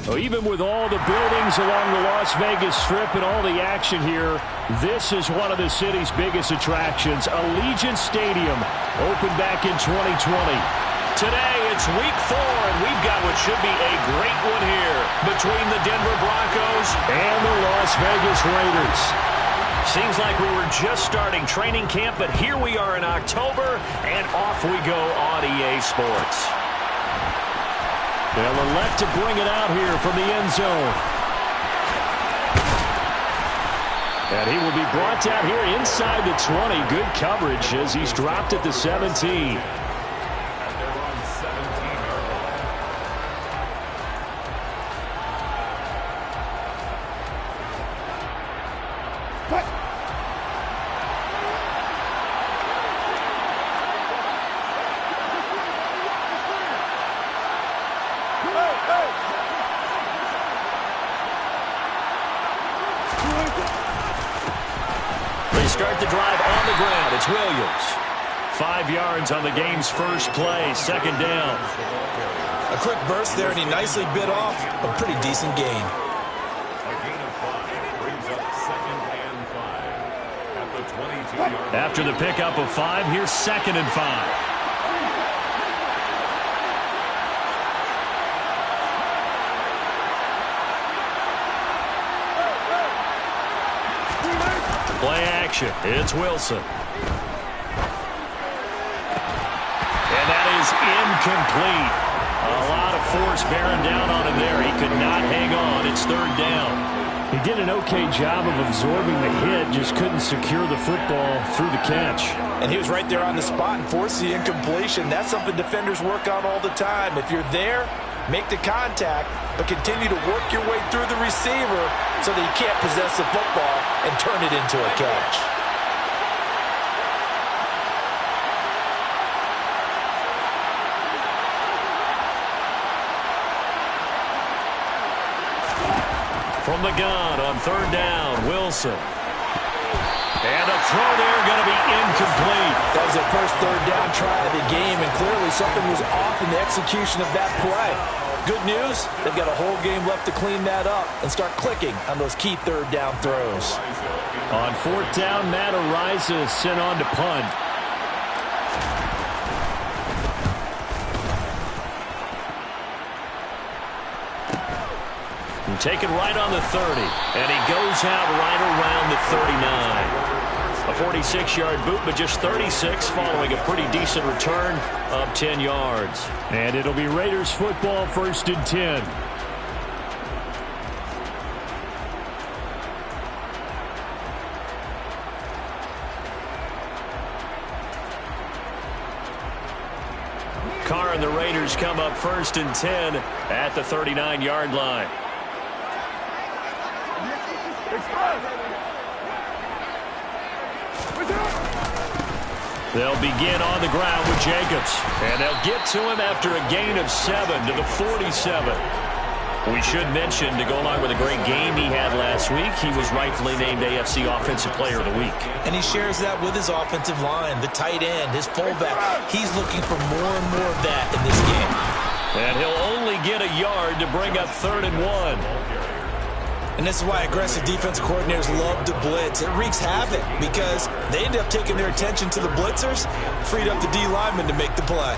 Well, even with all the buildings along the Las Vegas Strip and all the action here, this is one of the city's biggest attractions. Allegiant Stadium opened back in 2020. Today, it's week 4, and we've got what should be a great one here between the Denver Broncos and the Las Vegas Raiders. Seems like we were just starting training camp, but here we are in October, and off we go on EA Sports. They'll elect to bring it out here from the end zone. And he will be brought down here inside the 20. Good coverage as he's dropped at the 17. They start the drive on the ground. It's Williams. 5 yards on the game's first play. Second down. A quick burst there, and he nicely bit off a pretty decent gain. A gain of 5 brings up 2nd and 5 at the 22-yard line. After the pickup of 5, here's 2nd and 5. Play action. It's Wilson. And that is incomplete. A lot of force bearing down on him there. He could not hang on. It's 3rd down. He did an okay job of absorbing the hit, just couldn't secure the football through the catch. And he was right there on the spot and forced the incompletion. That's something defenders work on all the time. If you're there, make the contact, but continue to work your way through the receiver so that you can't possess the football and turn it into a catch. From the gun on 3rd down, Wilson. And a throw there going to be incomplete. That was the first 3rd down try of the game, and clearly something was off in the execution of that play. Good news, they've got a whole game left to clean that up and start clicking on those key 3rd down throws. On 4th down, Matt Ariza is sent on to punt. Taken right on the 30, and he goes out right around the 39. A 46-yard boot, but just 36 following a pretty decent return of 10 yards. And it'll be Raiders football, 1st and 10. Carr and the Raiders come up 1st and 10 at the 39-yard line. They'll begin on the ground with Jacobs. And they'll get to him after a gain of 7 to the 47. We should mention, to go along with a great game he had last week, he was rightfully named AFC Offensive Player of the Week. And he shares that with his offensive line, the tight end, his fullback. He's looking for more and more of that in this game. And he'll only get a yard to bring up 3rd and 1. And this is why aggressive defense coordinators love to blitz. It wreaks havoc because they end up taking their attention to the blitzers, freed up the D lineman to make the play.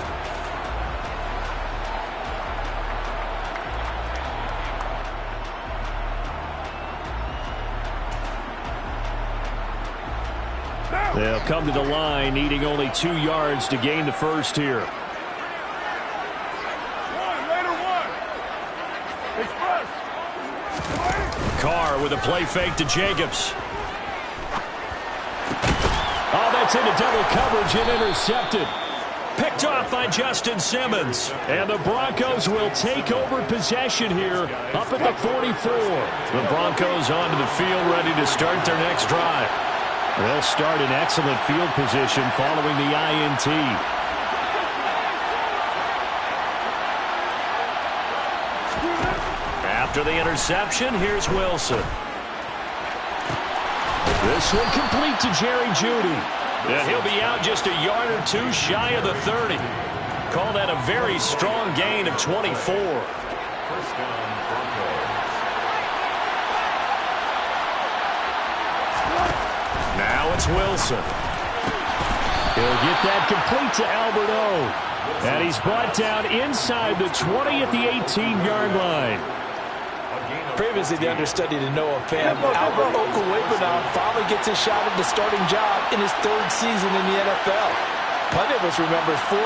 They'll come to the line, needing only 2 yards to gain the first here. Carr with a play fake to Jacobs. Oh, that's into double coverage and intercepted. Picked off by Justin Simmons. And the Broncos will take over possession here up at the 44. The Broncos onto the field ready to start their next drive. They'll start in excellent field position following the INT. After the interception, here's Wilson. This one complete to Jerry Jeudy. And he'll be out just a yard or 2 shy of the 30. Call that a very strong gain of 24. First down, Broncos. is Wilson. He'll get that complete to Albert O. And he's brought down inside the 20 at the 18-yard line. Previously the understudy to Noah Pham, Albert Okwuegbunam finally gets a shot at the starting job in his third season in the NFL. Plenty of us remember his 4.49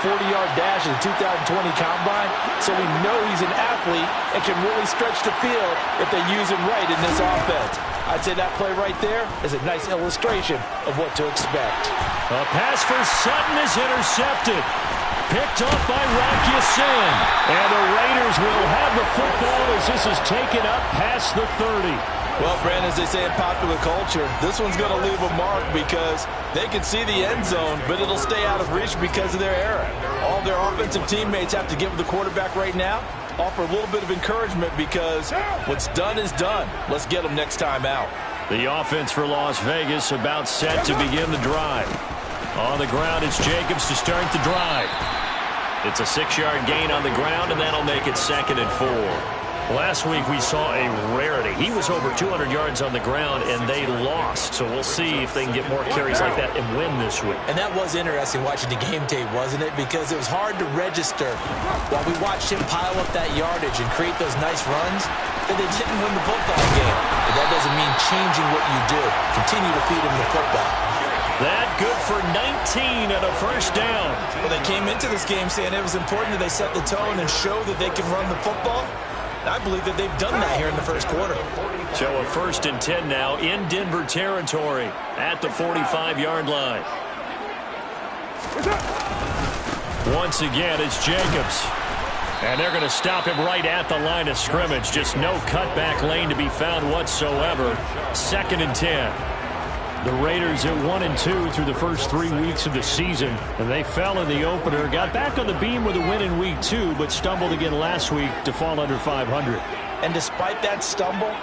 40-yard dash in the 2020 Combine, so we know he's an athlete and can really stretch the field if they use him right in this offense. I'd say that play right there is a nice illustration of what to expect. A pass for Sutton is intercepted. Picked up by Rock Ya-Sin. And the Raiders will have the football as this is taken up past the 30. Well, Brandon, as they say in popular culture, this one's going to leave a mark because they can see the end zone, but it'll stay out of reach because of their error. All their offensive teammates have to give the quarterback right now, offer a little bit of encouragement because what's done is done. Let's get them next time out. The offense for Las Vegas about set to begin the drive. On the ground, it's Jacobs to start the drive. It's a 6-yard gain on the ground, and that'll make it 2nd and 4. Last week we saw a rarity. He was over 200 yards on the ground, and they lost. So we'll see if they can get more carries like that and win this week. And that was interesting watching the game tape, wasn't it? Because it was hard to register while we watched him pile up that yardage and create those nice runs that they didn't win the football game. But that doesn't mean changing what you do. Continue to feed him the football. That good for 19 and a first down. Well, they came into this game saying it was important that they set the tone and show that they can run the football. I believe that they've done that here in the first quarter. So a 1st and 10 now in Denver territory at the 45-yard line. Once again, it's Jacobs. And they're going to stop him right at the line of scrimmage. Just no cutback lane to be found whatsoever. 2nd and 10. The Raiders at 1-2 through the first 3 weeks of the season. And they fell in the opener, got back on the beam with a win in week 2, but stumbled again last week to fall under 500. And despite that stumble,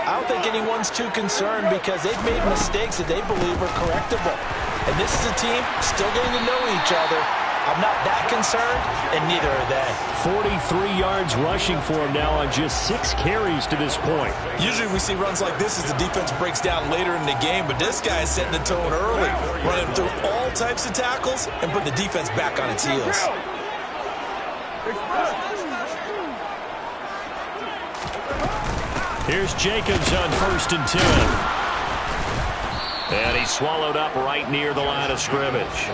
I don't think anyone's too concerned because they've made mistakes that they believe are correctable. And this is a team still getting to know each other. I'm not that concerned, and neither are they. 43 yards rushing for him now on just 6 carries to this point. Usually we see runs like this as the defense breaks down later in the game, but this guy is setting the tone early, running through all types of tackles and putting the defense back on its heels. Here's Jacobs on 1st and 10. And he's swallowed up right near the line of scrimmage.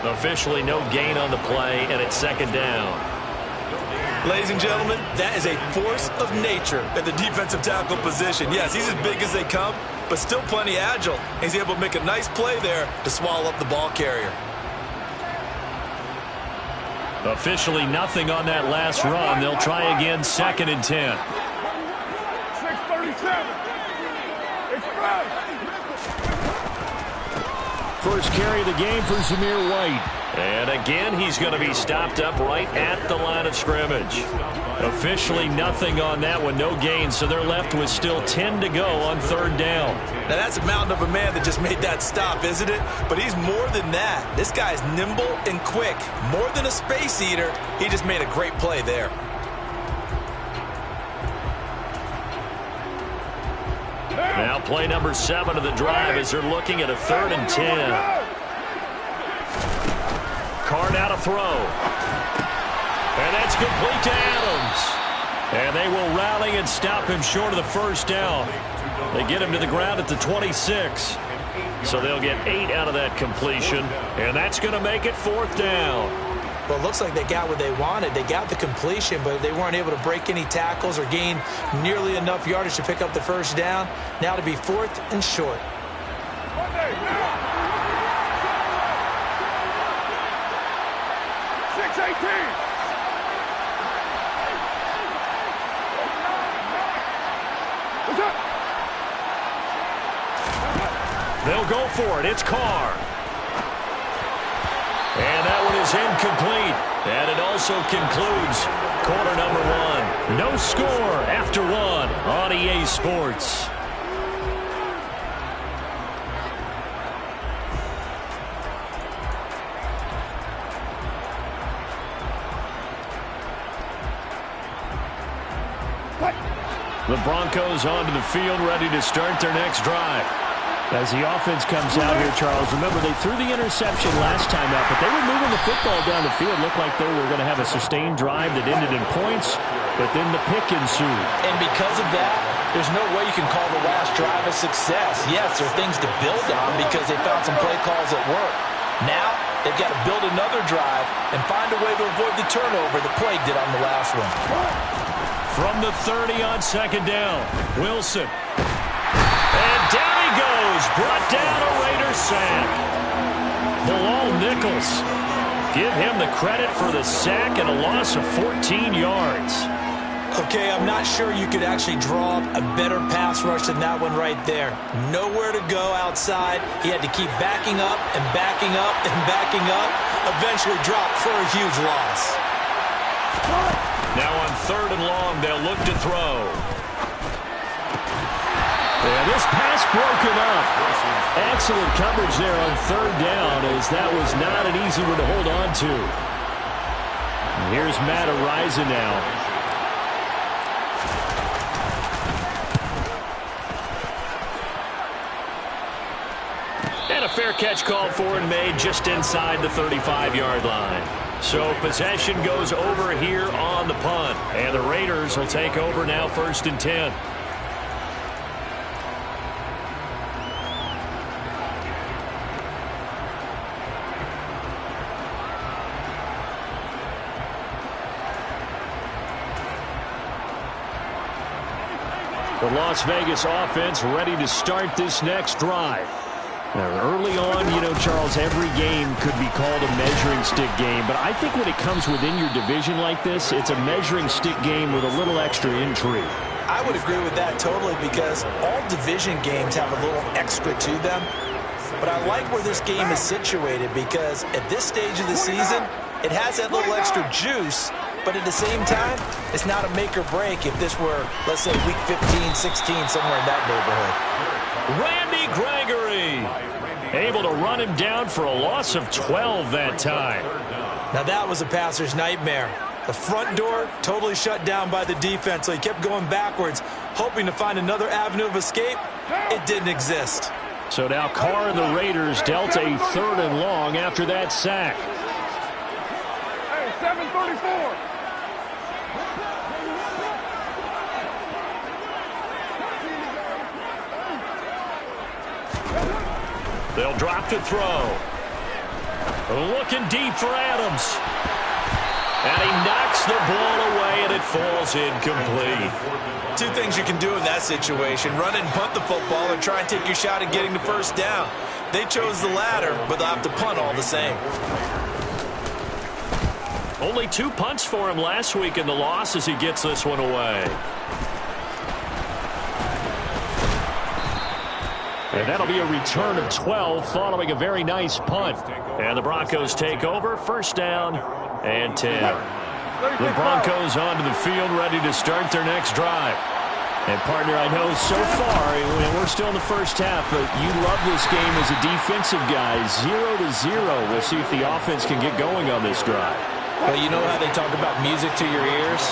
Officially no gain on the play, and it's 2nd down. Ladies and gentlemen, that is a force of nature at the defensive tackle position. Yes, he's as big as they come, but still plenty agile. He's able to make a nice play there to swallow up the ball carrier. Officially nothing on that last run. They'll try again 2nd and 10. 6:37. First carry of the game for Zamir White. And again, he's going to be stopped up right at the line of scrimmage. Officially nothing on that one, no gain, so they're left with still 10 to go on 3rd down. Now that's a mountain of a man that just made that stop, isn't it? But he's more than that. This guy's nimble and quick. More than a space eater, he just made a great play there. Now play number 7 of the drive as they're looking at a 3rd and 10. Card out a throw. And that's complete to Adams. And they will rally and stop him short of the first down. They get him to the ground at the 26. So they'll get 8 out of that completion. And that's going to make it 4th down. Well, it looks like they got what they wanted. They got the completion, but they weren't able to break any tackles or gain nearly enough yardage to pick up the first down. Now to be 4th and short. They'll go for it. It's Carr. And that one is incomplete. And it also concludes quarter number 1. No score after 1 on EA Sports. The Broncos onto the field, ready to start their next drive. As the offense comes out here, Charles, remember they threw the interception last time out, but they were moving the football down the field. Looked like they were going to have a sustained drive that ended in points, but then the pick ensued. And because of that, there's no way you can call the last drive a success. Yes, there are things to build on because they found some play calls at work. Now, they've got to build another drive and find a way to avoid the turnover that plagued it on the last one. From the 30 on second down, Wilson. And down he goes, brought down a Raiders sack. Bilal Nichols. Give him the credit for the sack and a loss of 14 yards. Okay, I'm not sure you could actually draw up a better pass rush than that one right there. Nowhere to go outside. He had to keep backing up and backing up and backing up. Eventually dropped for a huge loss. Now on 3rd and long, they'll look to throw. Yeah, this pass broken up. Excellent coverage there on 3rd down, as that was not an easy one to hold on to. And here's Matt Araiza now. And a fair catch called for and made just inside the 35-yard line. So possession goes over here on the punt. And the Raiders will take over now 1st and 10. The Las Vegas offense ready to start this next drive. Now, early on, you know, Charles, every game could be called a measuring stick game. But I think when it comes within your division like this, it's a measuring stick game with a little extra intrigue. I would agree with that totally because all division games have a little extra to them. But I like where this game is situated because at this stage of the season, it has that little extra juice. But at the same time, it's not a make or break if this were, let's say, week 15, 16, somewhere in that neighborhood. Randy Gregory able to run him down for a loss of 12 that time. Now that was a passer's nightmare. The front door totally shut down by the defense, so he kept going backwards, hoping to find another avenue of escape. It didn't exist. So now Carr and the Raiders dealt a 3rd and long after that sack. Hey, 734. They'll drop to throw. Looking deep for Adams. And he knocks the ball away, and it falls incomplete. 2 things you can do in that situation. Run and punt the football or try and take your shot at getting the 1st down. They chose the latter, but they'll have to punt all the same. Only 2 punts for him last week in the loss as he gets this one away. And that'll be a return of 12 following a very nice punt. And the Broncos take over, 1st down and 10. The Broncos onto the field ready to start their next drive. And, partner, I know so far, we're still in the 1st half, but you love this game as a defensive guy. 0-0. We'll see if the offense can get going on this drive. Well, you know how they talk about music to your ears?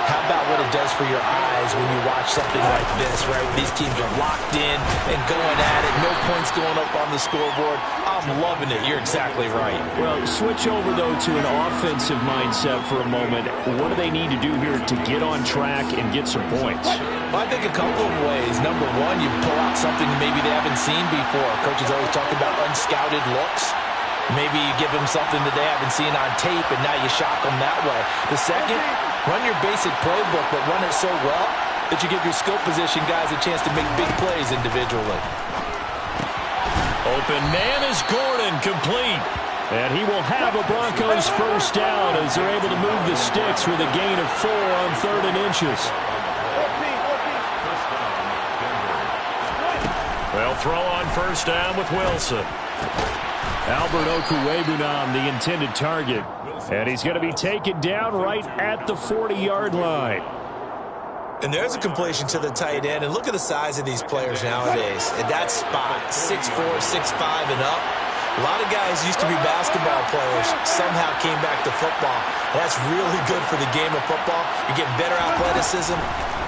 How about what it does for your eyes when you watch something like this, right? These teams are locked in and going at it. No points going up on the scoreboard. I'm loving it. You're exactly right. Well, switch over, though, to an offensive mindset for a moment. What do they need to do here to get on track and get some points? Well, I think a couple of ways. Number one, you pull out something maybe they haven't seen before. Coaches always talk about unscouted looks. Maybe you give them something that they haven't seen on tape, and now you shock them that way. The second, run your basic playbook, but run it so well that you give your skill position guys a chance to make big plays individually. Open man is Gordon, complete. And he will have a Broncos 1st down as they're able to move the sticks with a gain of 4 on 3rd and inches. They'll throw on 1st down with Wilson. Albert Okwuegbunam, the intended target. And he's going to be taken down right at the 40-yard line. And there's a completion to the tight end. And look at the size of these players nowadays. At that spot, 6'4", 6'5", and up. A lot of guys used to be basketball players, somehow came back to football. That's really good for the game of football. You're getting better athleticism,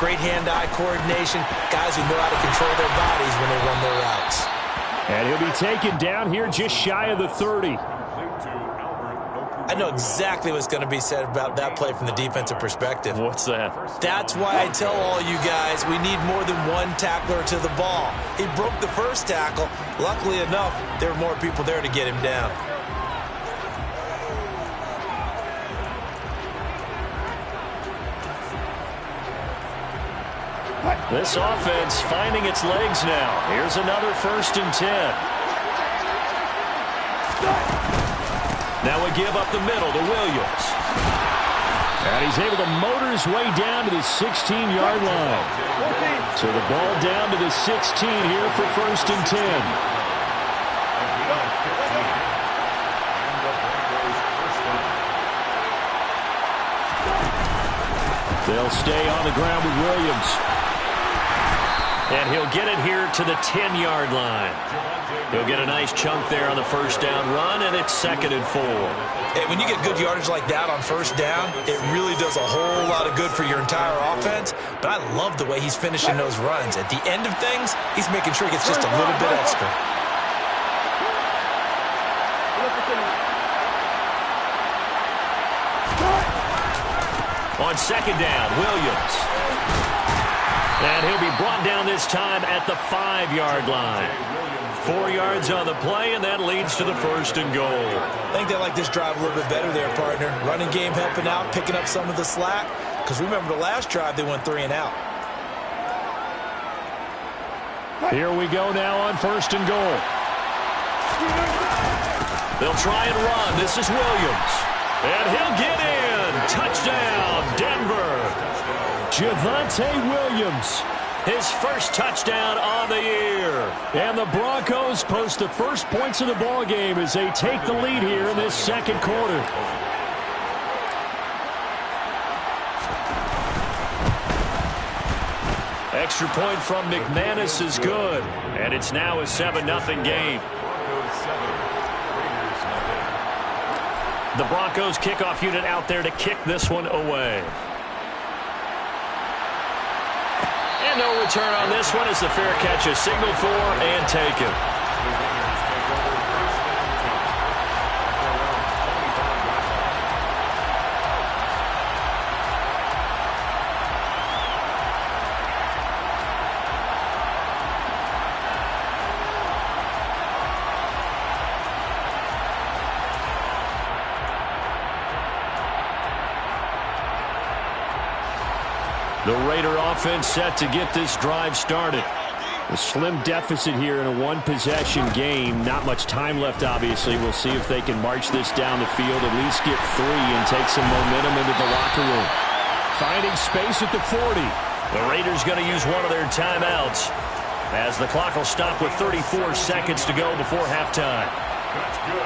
great hand-eye coordination, guys who know how to control their bodies when they run their routes. And he'll be taken down here just shy of the 30. I know exactly what's going to be said about that play from the defensive perspective. What's that? That's why I tell all you guys we need more than one tackler to the ball. He broke the first tackle. Luckily enough, there were more people there to get him down. This offense finding its legs now. Here's another 1st and 10. Now we give up the middle to Williams. And he's able to motor his way down to the 16-yard line. So the ball down to the 16 here for 1st and 10. They'll stay on the ground with Williams. And he'll get it here to the 10-yard line. He'll get a nice chunk there on the 1st down run, and it's 2nd and 4. Hey, when you get good yardage like that on 1st down, it really does a whole lot of good for your entire offense. But I love the way he's finishing those runs. At the end of things, he's making sure he gets just a little bit extra. On 2nd down, Williams. And he'll be brought down this time at the 5-yard line. 4 yards on the play, and that leads to the 1st and goal. I think they like this drive a little bit better there, partner. Running game helping out, picking up some of the slack. Because remember the last drive, they went 3 and out. Here we go now on 1st and goal. They'll try and run. This is Williams. And he'll get in. Touchdown, Denver. Javonte Williams. His first touchdown on the year. And the Broncos post the first points of the ball game as they take the lead here in this 2nd quarter. Extra point from McManus is good. And it's now a 7-0 game. The Broncos kickoff unit out there to kick this one away. And no return on this one as the fair catch is signaled for and taken. The Raider offense set to get this drive started. A slim deficit here in a one-possession game. Not much time left, obviously. We'll see if they can march this down the field, at least get 3 and take some momentum into the locker room. Finding space at the 40. The Raiders going to use one of their timeouts as the clock will stop with 34 seconds to go before halftime.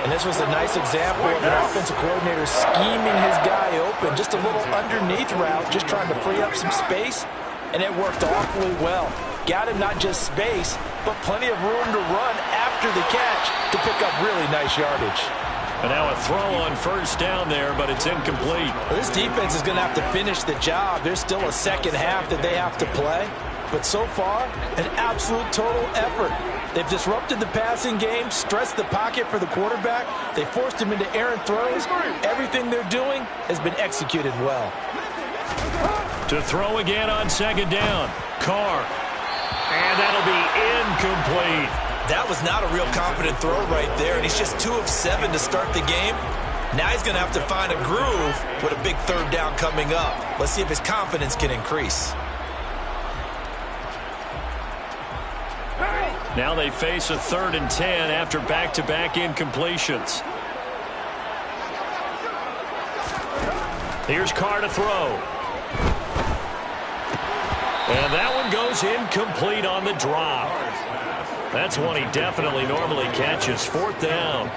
And this was a nice example of an offensive coordinator scheming his guy open. Just a little underneath route, just trying to free up some space, and it worked awfully well. Got him not just space, but plenty of room to run after the catch to pick up really nice yardage. And now a throw on 1st down there, but it's incomplete. Well, this defense is going to have to finish the job. There's still a 2nd half that they have to play. But so far, an absolute total effort. They've disrupted the passing game, stressed the pocket for the quarterback. They forced him into errant throws. Everything they're doing has been executed well. To throw again on 2nd down. Carr. And that'll be incomplete. That was not a real confident throw right there, and he's just 2 of 7 to start the game. Now he's going to have to find a groove with a big 3rd down coming up. Let's see if his confidence can increase. Now they face a 3rd and 10 after back-to-back incompletions. Here's Carr to throw. And that one goes incomplete on the drop. That's one he definitely normally catches. 4th down.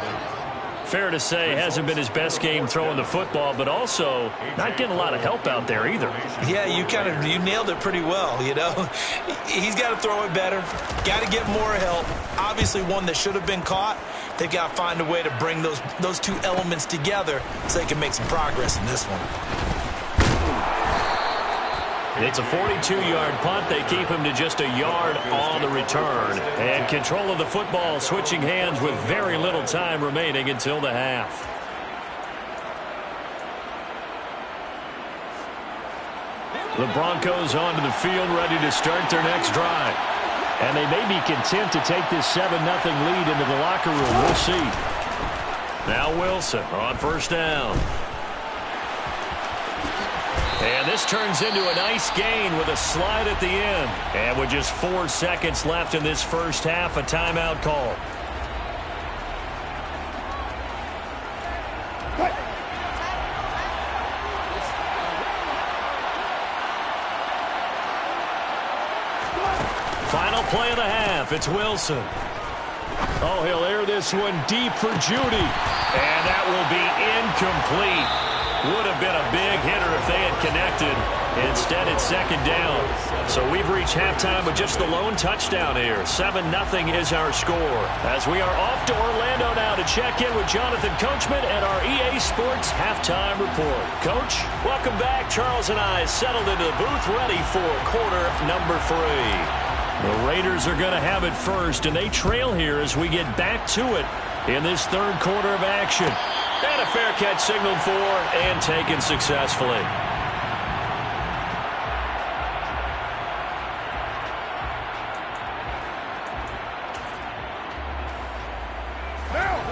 Fair to say, hasn't been his best game throwing the football, but also not getting a lot of help out there either. Yeah, you nailed it pretty well, you know. He's got to throw it better. Got to get more help. Obviously one that should have been caught. They've got to find a way to bring those 2 elements together so they can make some progress in this one. It's a 42-yard punt. They keep him to just a yard on the return. And control of the football switching hands with very little time remaining until the half. The Broncos onto the field ready to start their next drive. And they may be content to take this 7-0 lead into the locker room. We'll see. Now Wilson on first down. And this turns into a nice gain with a slide at the end. And with just 4 seconds left in this first half, a timeout call. Final play of the half. It's Wilson. Oh, he'll air this one deep for Judy. And that will be incomplete. Would have been a big hitter if they had connected. Instead, it's second down. So we've reached halftime with just the lone touchdown here. 7-0 is our score. As we are off to Orlando now to check in with Jonathan Coachman and our EA Sports Halftime Report. Coach, welcome back. Charles and I settled into the booth ready for quarter number 3. The Raiders are going to have it first, and they trail here as we get back to it in this third quarter of action. And a fair catch signaled for and taken successfully.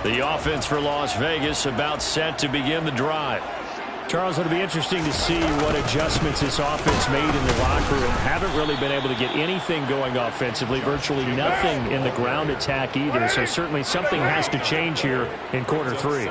The offense for Las Vegas about set to begin the drive. Charles, it'll be interesting to see what adjustments this offense made in the locker room. Haven't really been able to get anything going offensively, virtually nothing in the ground attack either. So certainly something has to change here in quarter 3.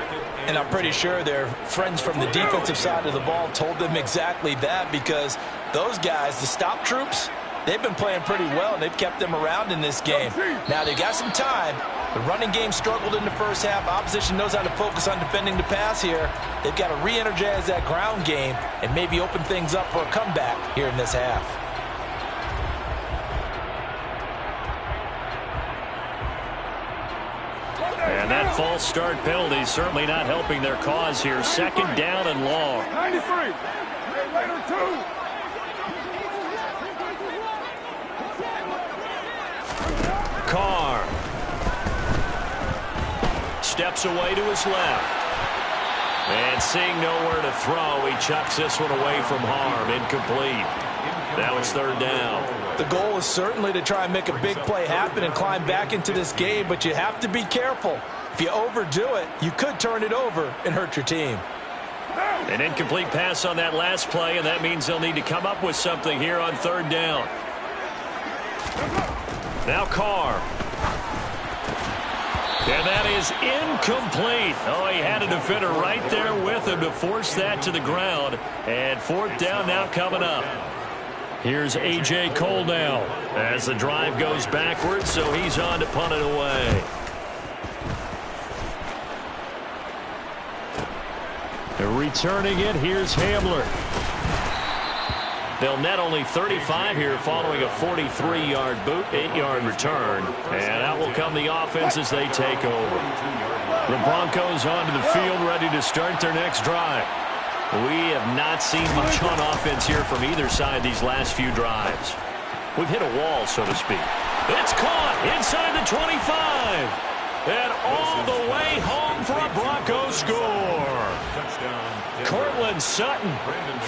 And I'm pretty sure their friends from the defensive side of the ball told them exactly that, because those guys, the stop troops, they've been playing pretty well, and they've kept them around in this game. Now, they got some time. The running game struggled in the first half. Opposition knows how to focus on defending the pass here. They've got to re-energize that ground game and maybe open things up for a comeback here in this half. And that false start penalty certainly not helping their cause here. Second down and long. 93. Later 2. Carr steps away to his left. And seeing nowhere to throw, he chucks this one away from harm. Incomplete. Now it's third down. The goal is certainly to try and make a big play happen and climb back into this game, but you have to be careful. If you overdo it, you could turn it over and hurt your team. An incomplete pass on that last play, and that means they'll need to come up with something here on third down. Now Carr. And that is incomplete. Oh, he had a defender right there with him to force that to the ground. And fourth down now coming up. Here's A.J. Cole now as the drive goes backwards, so he's on to punt it away. Returning it, here's Hamler. They'll net only 35 here following a 43-yard boot, 8-yard return. And out will come the offense as they take over. The Broncos onto the field ready to start their next drive. We have not seen much on offense here from either side these last few drives. We've hit a wall, so to speak. It's caught inside the 25. And all the way home for a Bronco score. Cortland Sutton,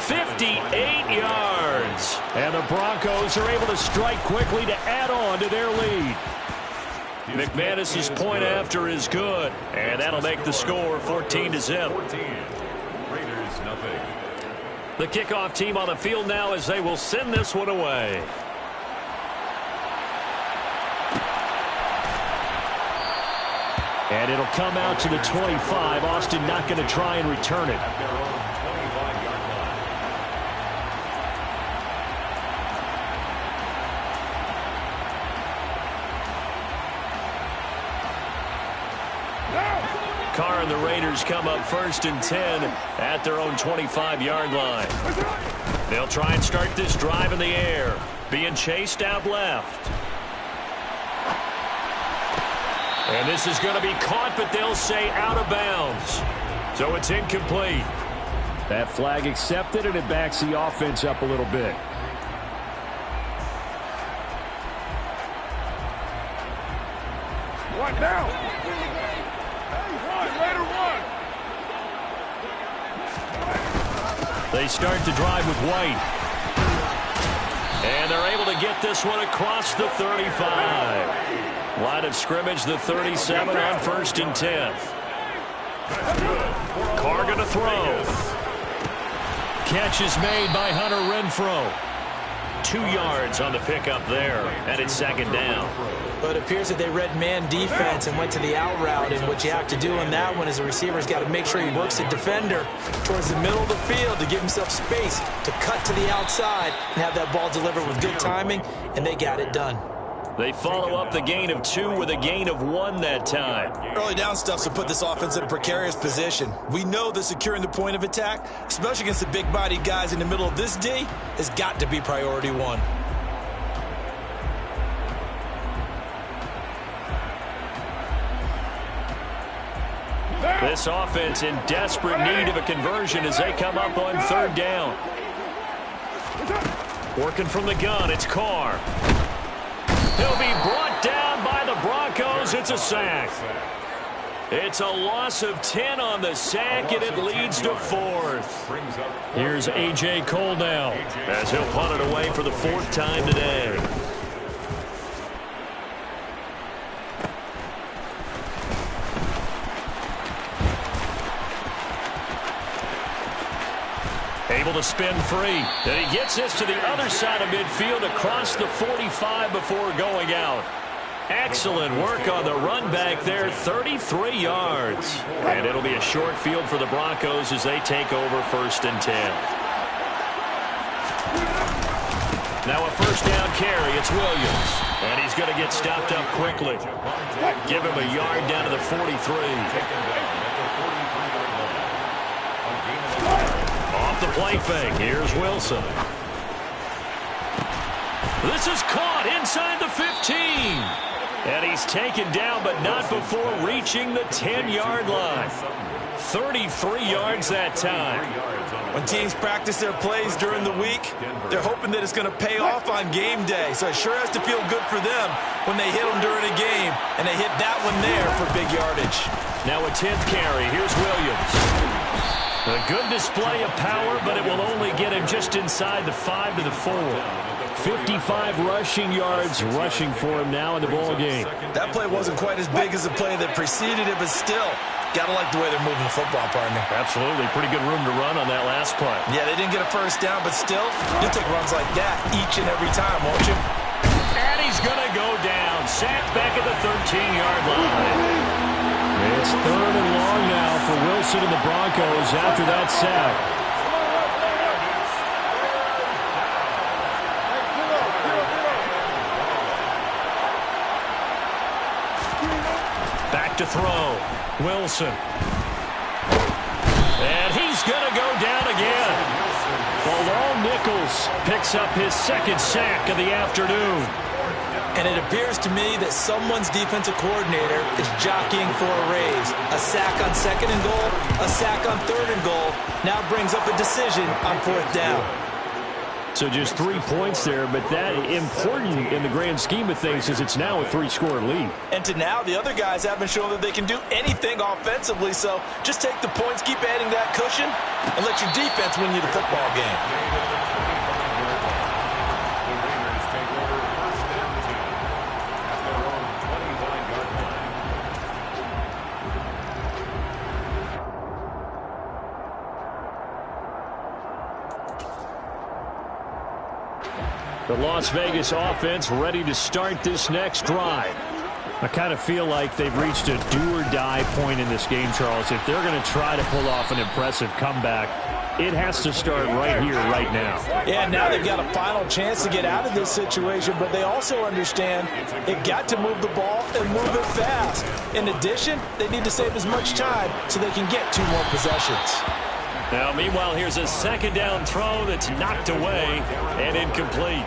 58 yards. And the Broncos are able to strike quickly to add on to their lead. McManus's point after is good. And that'll make the score 14-0. Raiders nothing. The kickoff team on the field now as they will send this one away. And it'll come out to the 25. Austin not going to try and return it. Carr and the Raiders come up first and 10 at their own 25-yard line. They'll try and start this drive in the air. Being chased out left. And this is going to be caught, but they'll say out of bounds. So it's incomplete. That flag accepted, and it backs the offense up a little bit. Now. One, later one. They start to drive with White. And they're able to get this one across the 35. Line of scrimmage, the 37 on 1st and 10. Carr going to throw. Catch is made by Hunter Renfrow. 2 yards on the pickup there, and it's 2nd down. But it appears that they read man defense and went to the out route, and what you have to do on that one is the receiver's got to make sure he works the defender towards the middle of the field to give himself space to cut to the outside and have that ball delivered with good timing, and they got it done. They follow up the gain of 2 with a gain of 1 that time. Early down stuff's to put this offense in a precarious position. We know that securing the point of attack, especially against the big-bodied guys in the middle of this D, has got to be priority 1. This offense in desperate need of a conversion as they come up on 3rd down. Working from the gun, it's Carr. He'll be brought down by the Broncos. It's a sack. It's a loss of 10 on the sack, and it leads to 4th. Here's A.J. Cole now, as he'll punt it away for the 4th time today. Able to spin free. And he gets this to the other side of midfield across the 45 before going out. Excellent work on the run back there, 33 yards. And it'll be a short field for the Broncos as they take over 1st and 10. Now a 1st down carry, it's Williams. And he's going to get stopped up quickly. Give him a yard down to the 43. Off the play fake, here's Wilson. This is caught inside the 15. And he's taken down, but not before reaching the 10-yard line. 33 yards that time. When teams practice their plays during the week, they're hoping that it's going to pay off on game day. So it sure has to feel good for them when they hit them during a game, and they hit that one there for big yardage. Now a 10th carry. Here's Williams. A good display of power, but it will only get him just inside the 5 to the 4. 55 rushing yards rushing for him now in the ball game. That play wasn't quite as big as the play that preceded it, but still, gotta like the way they're moving the football, partner. Absolutely. Pretty good room to run on that last play. Yeah, they didn't get a 1st down, but still, you'll take runs like that each and every time, won't you? And he's going to go down. Sacked back at the 13-yard line. It's 3rd and long now for Wilson and the Broncos after that sack. Back to throw. Wilson. And he's going to go down again. Bilal Nichols picks up his 2nd sack of the afternoon. And it appears to me that someone's defensive coordinator is jockeying for a raise. A sack on 2nd and goal, a sack on 3rd and goal. Now brings up a decision on 4th down. So just 3 points there, but that important in the grand scheme of things is it's now a 3-score lead. And to now, the other guys haven't shown that they can do anything offensively, so just take the points, keep adding that cushion, and let your defense win you the football game. The Las Vegas offense ready to start this next drive. I kind of feel like they've reached a do-or-die point in this game, Charles. If they're going to try to pull off an impressive comeback, it has to start right here, right now. Yeah, now they've got a final chance to get out of this situation, but they also understand they've got to move the ball and move it fast. In addition, they need to save as much time so they can get 2 more possessions. Now, meanwhile, here's a 2nd down throw that's knocked away and incomplete.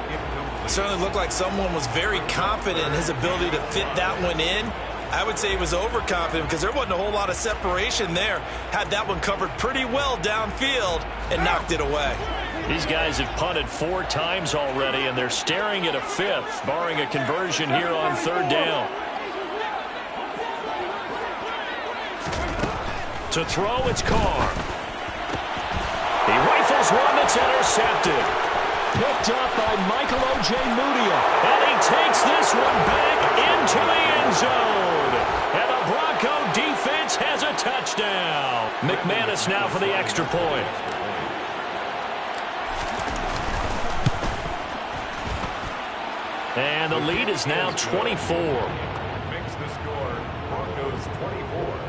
It certainly looked like someone was very confident in his ability to fit that one in. I would say he was overconfident because there wasn't a whole lot of separation there. Had that one covered pretty well downfield and knocked it away. These guys have punted 4 times already, and they're staring at a 5th, barring a conversion here on 3rd down. To throw, it's Carr. He rifles one that's intercepted. Picked up by Michael O.J. Mudia. And he takes this one back into the end zone. And the Bronco defense has a touchdown. McManus now for the extra point. And the lead is now 24. Makes the score Broncos 24,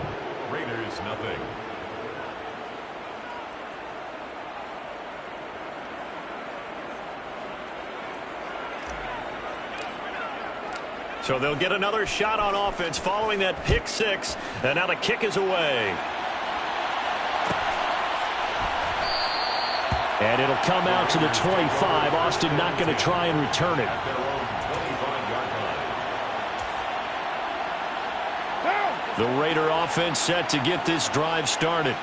Raiders nothing. So they'll get another shot on offense following that pick six. And now the kick is away. And it'll come out to the 25. Austin not going to try and return it. At their own 25-yard line. The Raider offense set to get this drive started.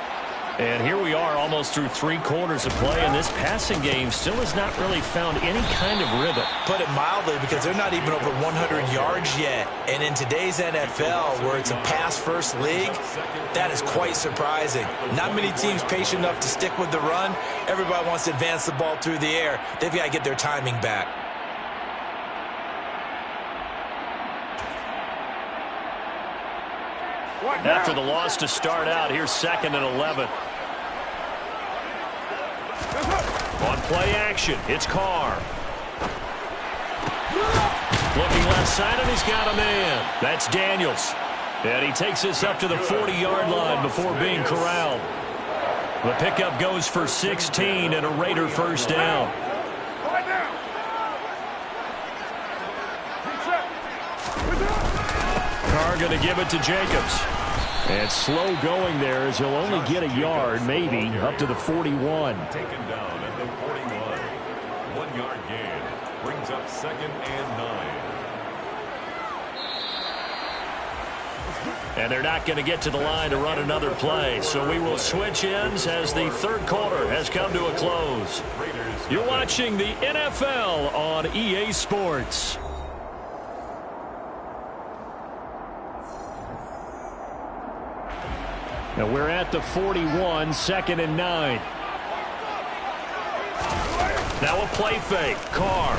And here we are almost through 3 quarters of play, and this passing game still has not really found any kind of rhythm. Put it mildly, because they're not even over 100 yards yet. And in today's NFL, where it's a pass-first league, that is quite surprising. Not many teams patient enough to stick with the run. Everybody wants to advance the ball through the air. They've got to get their timing back. After the loss to start out, here's 2nd and 11. On play action, it's Carr. Looking left side, and he's got a man. That's Daniels. And he takes this up to the 40-yard line before being corralled. The pickup goes for 16 and a Raider first down. Carr going to give it to Jacobs. And slow going there as he'll only get a yard, maybe, up to the 41. Taken down at the 41. 1-yard gain. Brings up 2nd and 9. And they're not going to get to the line to run another play. So we will switch ends as the 3rd quarter has come to a close. You're watching the NFL on EA Sports. Now we're at the 41, 2nd and 9. Now a play fake. Carr.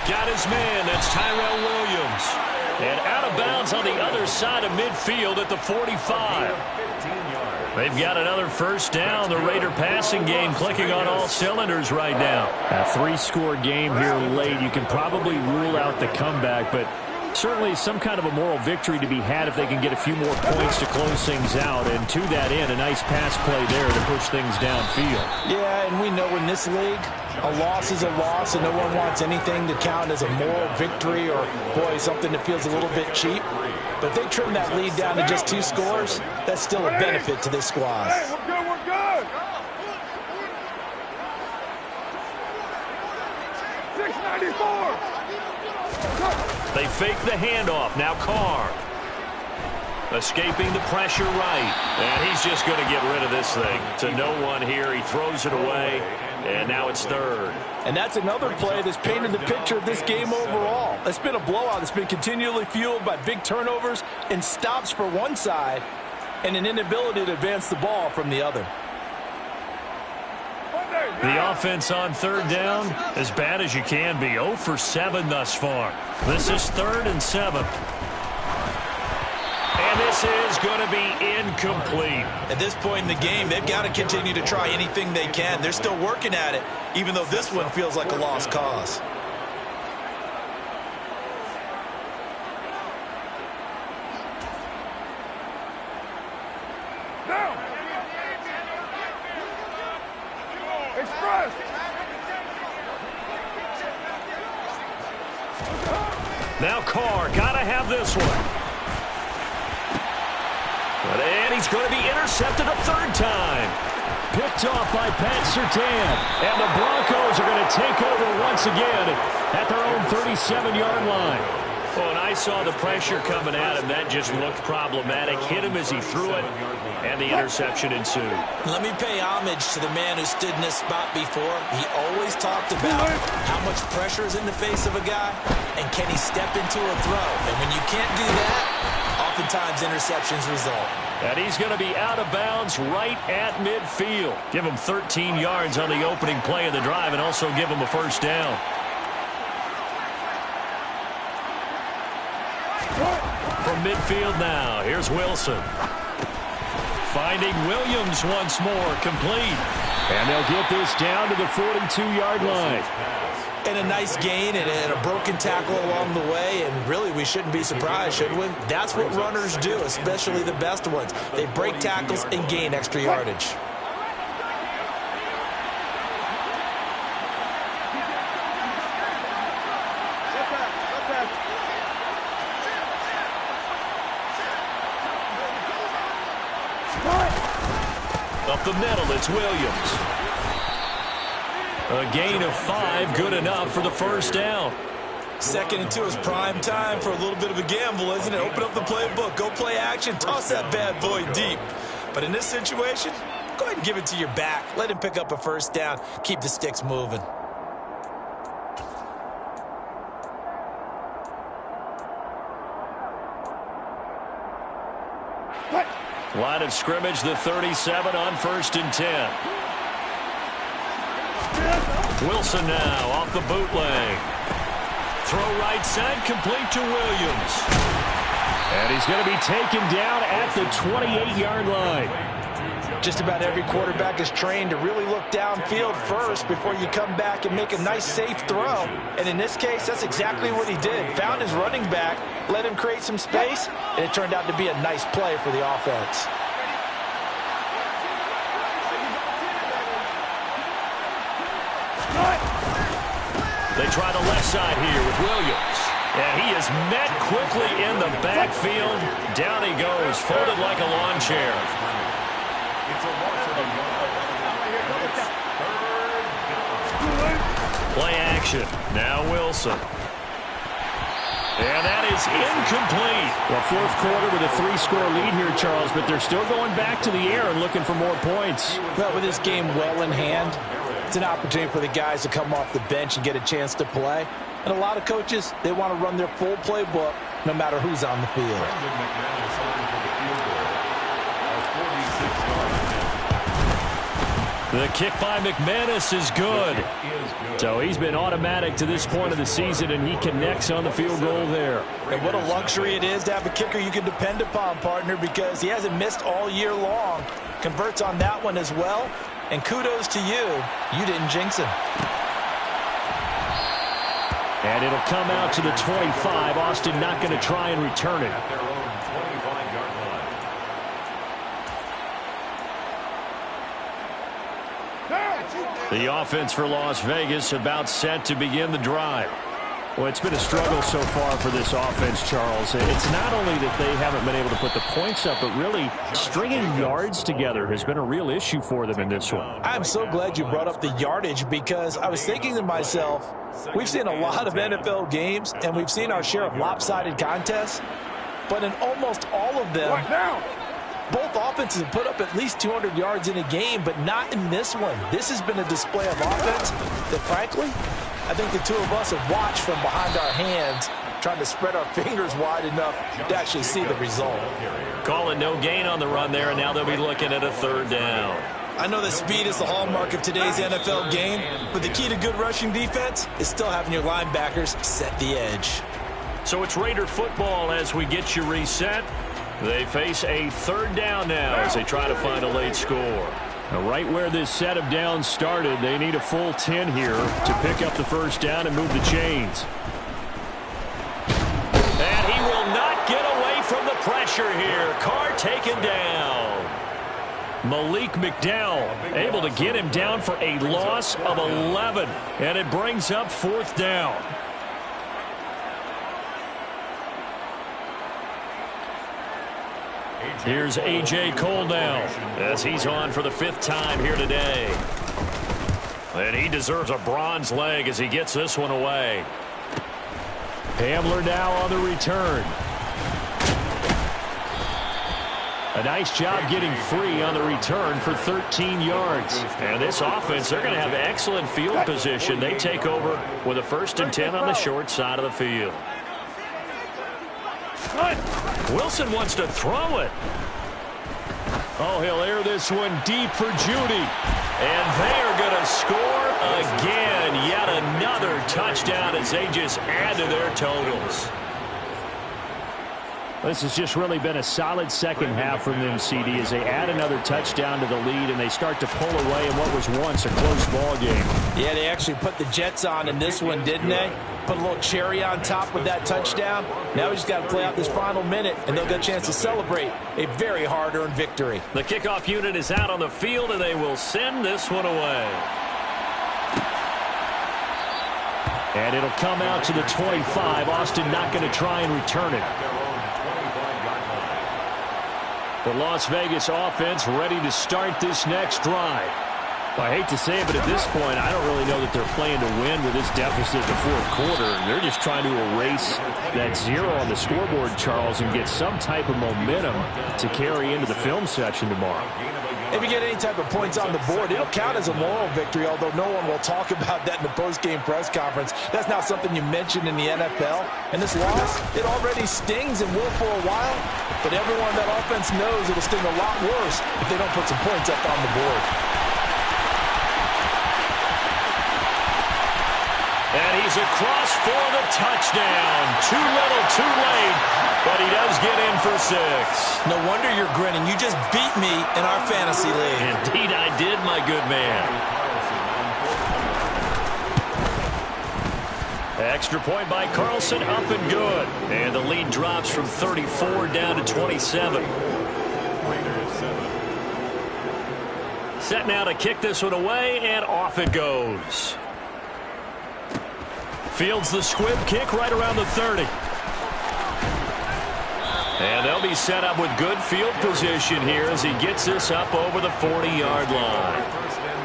Got his man. That's Tyrell Williams. And out of bounds on the other side of midfield at the 45. They've got another first down. The Raider passing game clicking on all cylinders right now. A 3-score game here late. You can probably rule out the comeback, but certainly some kind of a moral victory to be had if they can get a few more points to close things out. And to that end, a nice pass play there to push things downfield. Yeah, and we know in this league, a loss is a loss, and no one wants anything to count as a moral victory or, boy, something that feels a little bit cheap. But if they trim that lead down to just 2 scores, that's still a benefit to this squad. Hey, we're good, we're good. 694. They fake the handoff. Now Carr. Escaping the pressure right. And he's just going to get rid of this thing. To no one here. He throws it away. And now it's 3rd. And that's another play that's painted the picture of this game overall. It's been a blowout. It's been continually fueled by big turnovers and stops for one side and an inability to advance the ball from the other. The offense on 3rd down, as bad as you can be. 0 for 7 thus far. This is 3rd and 7. And this is going to be incomplete. At this point in the game, they've got to continue to try anything they can. They're still working at it, even though this one feels like a lost cause. Down. Express. Now Carr, got to have this one. And he's going to be intercepted a 3rd time. Picked off by Pat Surtain. And the Broncos are going to take over once again at their own 37-yard line. Well, and I saw the pressure coming at him. That just looked problematic. Hit him as he threw it, and the interception ensued. Let me pay homage to the man who stood in this spot before. He always talked about how much pressure is in the face of a guy, and can he step into a throw. And when you can't do that, Oftentimes, interceptions result. And he's going to be out of bounds right at midfield. Give him 13 yards on the opening play of the drive and also give him a first down. From midfield now, here's Wilson. Finding Williams once more, complete. And they'll get this down to the 42-yard line. And a nice gain and a broken tackle along the way, and really we shouldn't be surprised, should we? That's what runners do, especially the best ones. They break tackles and gain extra yardage. Up the middle, it's Williams. A gain of 5, good enough for the first down. 2nd and 2 is prime time for a little bit of a gamble, isn't it? Open up the playbook, go play action, toss that bad boy deep. But in this situation, go ahead and give it to your back. Let him pick up a first down. Keep the sticks moving. Line of scrimmage, the 37 on 1st and 10. Wilson now off the bootleg. Throw right side, complete to Williams. And he's going to be taken down at the 28-yard line. Just about every quarterback is trained to really look downfield first before you come back and make a nice, safe throw. And in this case, that's exactly what he did. Found his running back, let him create some space, and it turned out to be a nice play for the offense. They try the left side here with Williams. And he is met quickly in the backfield. Down he goes, folded like a lawn chair. Play action. Now Wilson. And that is incomplete. Well, 4th quarter with a 3-score lead here, Charles, but they're still going back to the air and looking for more points. Well, with this game well in hand, it's an opportunity for the guys to come off the bench and get a chance to play. And a lot of coaches, they want to run their full playbook no matter who's on the field. The kick by McManus is good. So he's been automatic to this point of the season, and he connects on the field goal there. And what a luxury it is to have a kicker you can depend upon, partner, because he hasn't missed all year long. Converts on that one as well. And kudos to you. You didn't jinx him. And it'll come out to the 25. Austin not going to try and return it. The offense for Las Vegas about set to begin the drive. Well, it's been a struggle so far for this offense, Charles. It's not only that they haven't been able to put the points up, but really stringing yards together has been a real issue for them in this one. I'm so glad you brought up the yardage, because I was thinking to myself, we've seen a lot of NFL games, and we've seen our share of lopsided contests, but in almost all of them, both offenses have put up at least 200 yards in a game, but not in this one. This has been a display of offense that, frankly, I think the two of us have watched from behind our hands, trying to spread our fingers wide enough to actually see the result. Calling no gain on the run there, and now they'll be looking at a 3rd down. I know that speed is the hallmark of today's NFL game, but the key to good rushing defense is still having your linebackers set the edge. So it's Raider football as we get you reset. They face a 3rd down now as they try to find a late score. Now, right where this set of downs started, they need a full 10 here to pick up the first down and move the chains. And he will not get away from the pressure here. Carr taken down. Malik McDowell able to get him down for a loss of 11. And it brings up 4th down. Here's A.J. Cole now as he's on for the 5th time here today. And he deserves a bronze leg as he gets this one away. Hamler now on the return. A nice job getting free on the return for 13 yards. And this offense, they're going to have excellent field position. They take over with a 1st and 10 on the short side of the field. Wilson wants to throw it. Oh, he'll air this one deep for Judy. And they are going to score again. Yet another touchdown as they just add to their totals. This has just really been a solid second half from them, CD, as they add another touchdown to the lead and they start to pull away in what was once a close ball game. Yeah, they actually put the Jets on in this one, didn't they? Put a little cherry on top with that touchdown. Now we just got to play out this final minute, and they'll get a chance to celebrate a very hard-earned victory. The kickoff unit is out on the field, and they will send this one away. And it'll come out to the 25. Austin not going to try and return it. The Las Vegas offense ready to start this next drive. Well, I hate to say it, but at this point, I don't really know that they're playing to win with this deficit in the fourth quarter. They're just trying to erase that zero on the scoreboard, Charles, and get some type of momentum to carry into the film section tomorrow. If you get any type of points on the board, it'll count as a moral victory, although no one will talk about that in the post-game press conference. That's not something you mentioned in the NFL. And this loss, it already stings and will for a while, but everyone on that offense knows it'll sting a lot worse if they don't put some points up on the board. And he's across for the touchdown. Too little, too late, but he does get in for 6. No wonder you're grinning. You just beat me in our fantasy league. Indeed I did, my good man. Extra point by Carlson, up and good. And the lead drops from 34 down to 27. Set now to kick this one away, and off it goes. Fields the squib kick right around the 30. And they'll be set up with good field position here as he gets this up over the 40-yard line.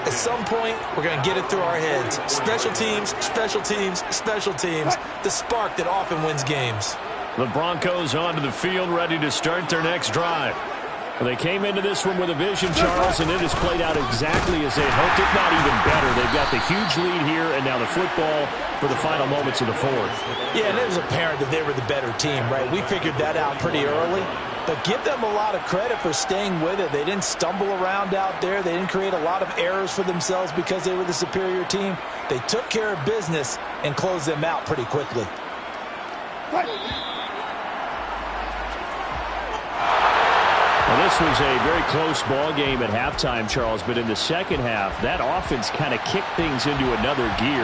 At some point, we're going to get it through our heads. Special teams, special teams, special teams. The spark that often wins games. The Broncos onto the field, ready to start their next drive. Well, they came into this one with a vision, Charles, and it has played out exactly as they hoped, if not even better. They've got the huge lead here, and now the football for the final moments of the fourth. Yeah, and it was apparent that they were the better team, right? We figured that out pretty early. But give them a lot of credit for staying with it. They didn't stumble around out there. They didn't create a lot of errors for themselves because they were the superior team. They took care of business and closed them out pretty quickly. Well, this was a very close ball game at halftime, Charles, but in the second half, that offense kind of kicked things into another gear.